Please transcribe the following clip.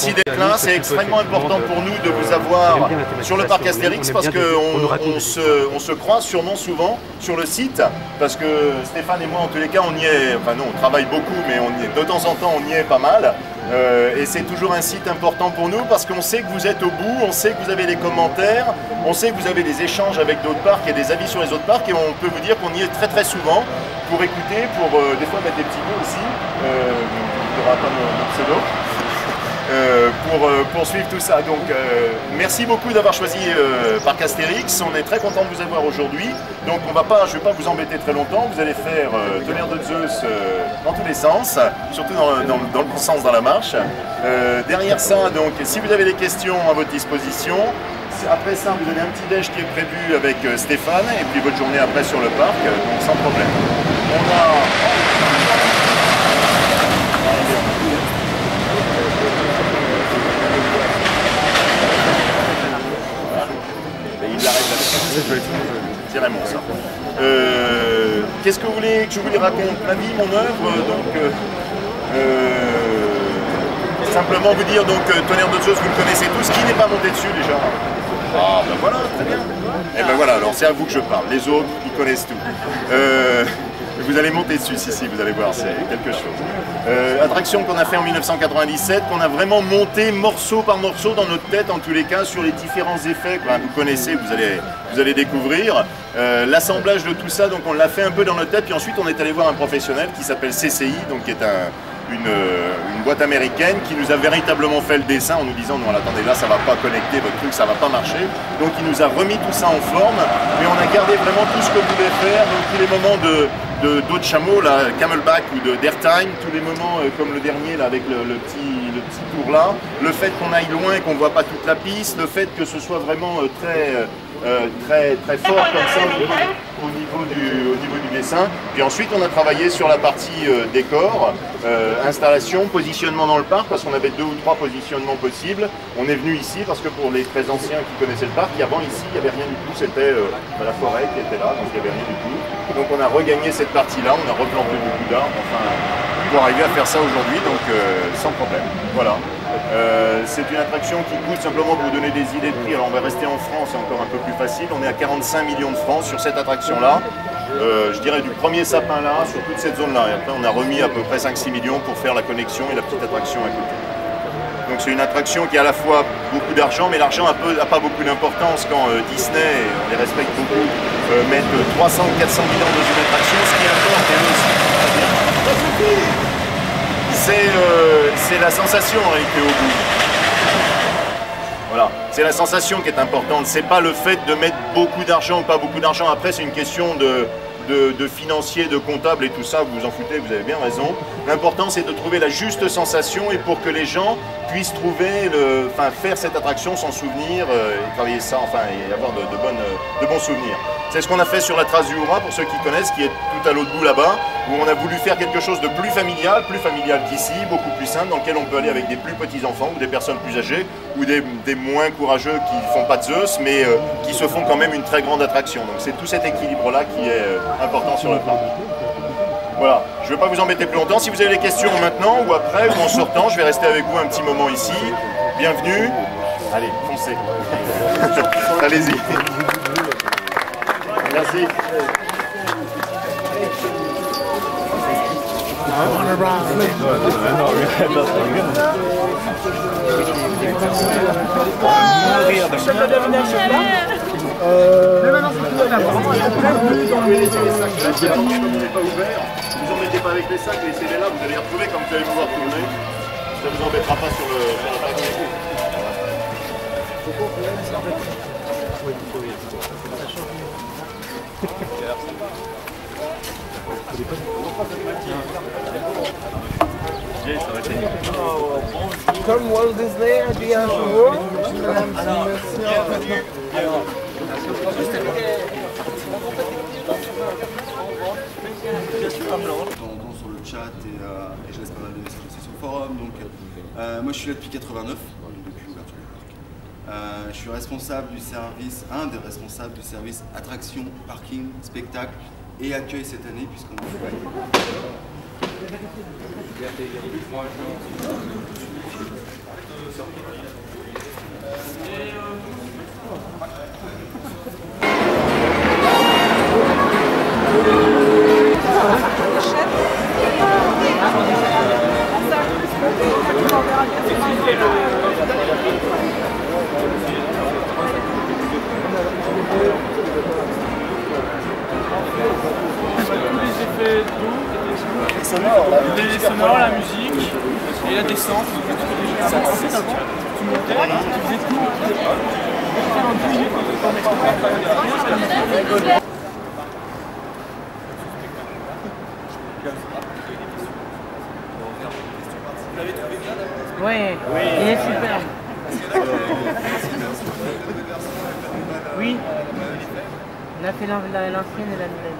merci d'être là. C'est extrêmement important pour nous de vous avoir sur le parc Astérix parce qu'on se croise sûrement souvent sur le site. Parce que Stéphane et moi, en tous les cas, on y est, enfin non, on travaille beaucoup, mais de temps en temps, on y est pas mal. Et c'est toujours un site important pour nous parce qu'on sait que vous êtes au bout, on sait que vous avez des commentaires, on sait que vous avez des échanges avec d'autres parcs et des avis sur les autres parcs, et on peut vous dire qu'on y est très très souvent pour écouter, pour des fois mettre des petits mots aussi, il n'y aura pas mon pseudo, pour suivre tout ça. Donc merci beaucoup d'avoir choisi Parc Astérix, on est très content de vous avoir aujourd'hui. Donc je ne vais pas vous embêter très longtemps, vous allez faire Tonnerre de Zeus dans tous les sens, surtout dans le bon sens dans la marche. Derrière ça, donc, si vous avez des questions à votre disposition, après ça vous avez un petit déj qui est prévu avec Stéphane, et puis votre journée après sur le parc, donc sans problème. On a... C'est vraiment ça. Qu'est-ce que vous voulez que je vous les raconte? Ma vie, mon œuvre, simplement vous dire, Tonnerre de Zeus, vous le connaissez tous, qui n'est pas monté dessus déjà? Ah ben voilà, très bien. Et ben voilà, alors c'est à vous que je parle, les autres, ils connaissent tout. Vous allez monter dessus, si, vous allez voir, c'est quelque chose. Attraction qu'on a fait en 1997, qu'on a vraiment monté morceau par morceau dans notre tête, en tous les cas, sur les différents effets que vous connaissez, vous allez découvrir. L'assemblage de tout ça, donc on l'a fait un peu dans notre tête, puis ensuite on est allé voir un professionnel qui s'appelle CCI, donc qui est une boîte américaine qui nous a véritablement fait le dessin en nous disant non, attendez, là ça va pas connecter votre truc, ça va pas marcher. Donc il nous a remis tout ça en forme, mais on a gardé vraiment tout ce que vous devez faire, donc tous les moments d'eau de chameau, là, camelback ou d'airtime, tous les moments comme le dernier là, avec le petit tour là, le fait qu'on aille loin et qu'on ne voit pas toute la piste, le fait que ce soit vraiment très fort comme ça au niveau du dessin. Puis ensuite on a travaillé sur la partie décor, installation, positionnement dans le parc, parce qu'on avait 2 ou 3 positionnements possibles. On est venu ici parce que pour les très anciens qui connaissaient le parc, avant ici il n'y avait rien du tout, c'était la forêt qui était là, donc il n'y avait rien du tout. Donc on a regagné cette partie-là, on a replanté beaucoup d'arbres, enfin, pour arriver à faire ça aujourd'hui, donc sans problème. Voilà. C'est une attraction qui coûte, simplement pour vous donner des idées de prix, alors on va rester en France, c'est encore un peu plus facile, on est à 45 millions de francs sur cette attraction-là, je dirais du premier sapin là, sur toute cette zone-là, et après on a remis à peu près 5-6 millions pour faire la connexion et la petite attraction à côté. Donc c'est une attraction qui a à la fois beaucoup d'argent, mais l'argent n'a pas beaucoup d'importance quand Disney, on les respecte beaucoup, mettent 300 ou 400 millions dans une attraction, ce qui importe, et aussi, c'est la sensation en réalité au bout. Voilà, c'est la sensation qui est importante, c'est pas le fait de mettre beaucoup d'argent ou pas beaucoup d'argent. Après c'est une question de financier, de comptable et tout ça, vous vous en foutez, vous avez bien raison. L'important c'est de trouver la juste sensation et pour que les gens puissent trouver, faire cette attraction, s'en souvenir, et travailler ça, et avoir de bons souvenirs. C'est ce qu'on a fait sur la trace du Hurrah, pour ceux qui connaissent, qui est tout à l'autre bout là-bas, où on a voulu faire quelque chose de plus familial qu'ici, beaucoup plus simple, dans lequel on peut aller avec des plus petits enfants ou des personnes plus âgées, ou des moins courageux qui ne font pas de Zeus, mais qui se font quand même une très grande attraction. Donc c'est tout cet équilibre-là qui est important sur le parc. Voilà, je ne vais pas vous embêter plus longtemps. Si vous avez des questions maintenant ou après ou en sortant, je vais rester avec vous un petit moment ici. Bienvenue. Allez, foncez. Allez-y. Merci. Vous embêtez pas avec les sacs, laissez-les là, vous allez les retrouver quand vous allez pouvoir tourner. Ça ne vous embêtera pas sur la partie. Comme Walt Disney a dit un jour, sur le chat et je laisse pas mal de messages aussi sur le forum. Donc, moi je suis là depuis 89, depuis l'ouverture du parc. Je suis responsable du service, un des responsables du service attraction, parking, spectacle et accueil cette année puisqu'on a fait. Les sonores, la musique et la descente. Tu montais, tu faisais tout. Ouais, il est superbe. Oui, on a fait l'ancienne et la nouvelle.